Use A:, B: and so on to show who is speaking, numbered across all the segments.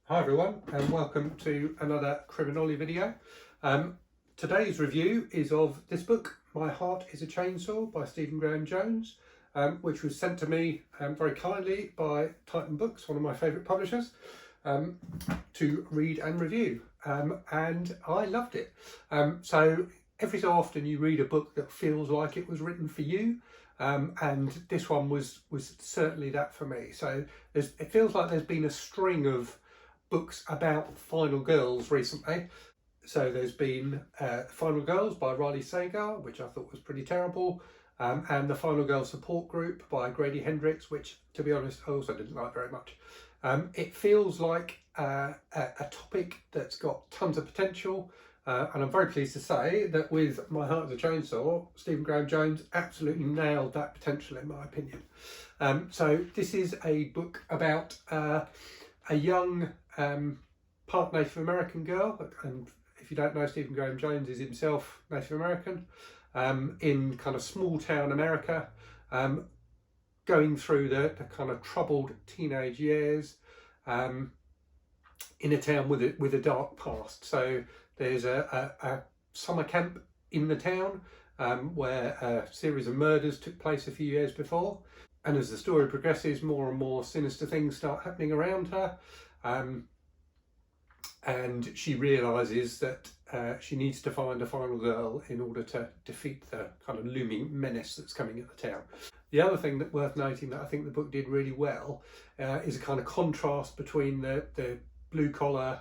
A: Hi everyone, and welcome to another Criminoli video. Today's review is of this book, My Heart is a Chainsaw by Stephen Graham Jones, which was sent to me very kindly by Titan Books, one of my favourite publishers, to read and review, and I loved it. So every so often you read a book that feels like it was written for you, and this one was certainly that for me. So it feels like there's been a string of books about final girls recently. So there's been Final Girls by Riley Sagar, which I thought was pretty terrible, and the Final Girls Support Group by Grady Hendrix, which, to be honest, I also didn't like very much. It feels like a topic that's got tons of potential, and I'm very pleased to say that with My Heart is a Chainsaw, Stephen Graham Jones absolutely nailed that potential, in my opinion. So this is a book about a young part Native American girl, and if you don't know, Stephen Graham Jones is himself Native American, in kind of small town America, going through the kind of troubled teenage years, in a town with a dark past. So there's a summer camp in the town where a series of murders took place a few years before, and as the story progresses, more and more sinister things start happening around her. And she realises that she needs to find a final girl in order to defeat the kind of looming menace that's coming at the town. The other thing that worth noting that I think the book did really well is a kind of contrast between the blue collar,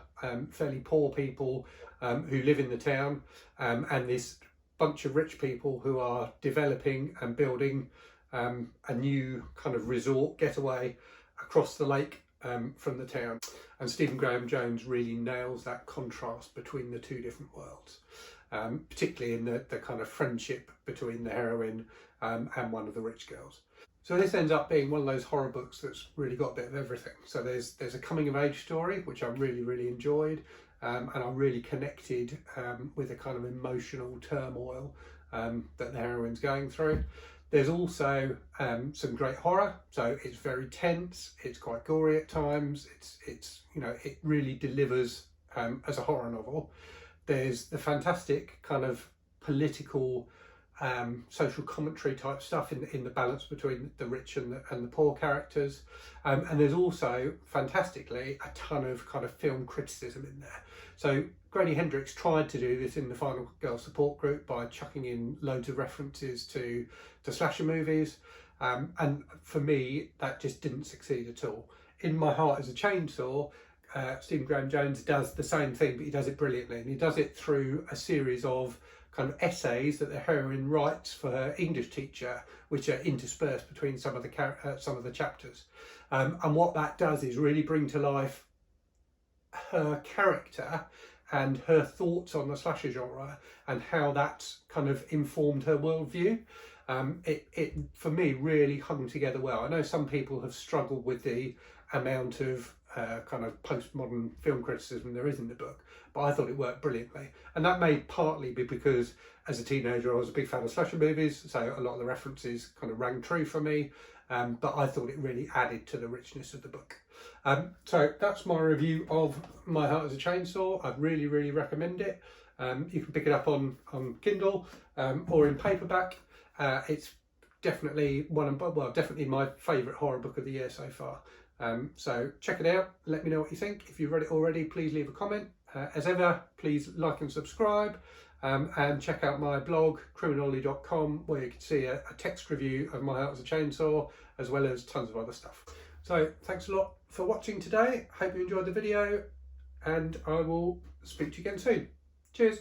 A: fairly poor people who live in the town, and this bunch of rich people who are developing and building a new kind of resort getaway across the lake from the town. And Stephen Graham Jones really nails that contrast between the two different worlds, particularly in the kind of friendship between the heroine and one of the rich girls. So this ends up being one of those horror books that's really got a bit of everything. So there's a coming of age story, which I really enjoyed, and I really connected with the kind of emotional turmoil that the heroine's going through. There's also some great horror, so it's very tense, it's quite gory at times, it's you know, it really delivers as a horror novel. There's the fantastic kind of political social commentary type stuff in the balance between the rich and the poor characters, and there's also fantastically a ton of kind of film criticism in there. So Grady Hendrix tried to do this in the Final Girl Support Group by chucking in loads of references to slasher movies, and for me that just didn't succeed at all. In My Heart is a Chainsaw, Stephen Graham Jones does the same thing, but he does it brilliantly, and he does it through a series of kind of essays that the heroine writes for her English teacher, which are interspersed between some of the chapters. And what that does is really bring to life her character and her thoughts on the slasher genre and how that's kind of informed her worldview. It for me really hung together well. I know some people have struggled with the amount of kind of postmodern film criticism there is in the book, but I thought it worked brilliantly, and that may partly be because as a teenager I was a big fan of slasher movies, so a lot of the references kind of rang true for me, but I thought it really added to the richness of the book. So that's my review of My Heart is a Chainsaw. I'd really recommend it. You can pick it up on Kindle or in paperback. It's definitely definitely my favourite horror book of the year so far. So check it out, let me know what you think. If you've read it already, please leave a comment. As ever, please like and subscribe, and check out my blog criminoli.com, where you can see a text review of My Heart is a Chainsaw, as well as tons of other stuff. So thanks a lot for watching today. Hope you enjoyed the video, and I will speak to you again soon. Cheers.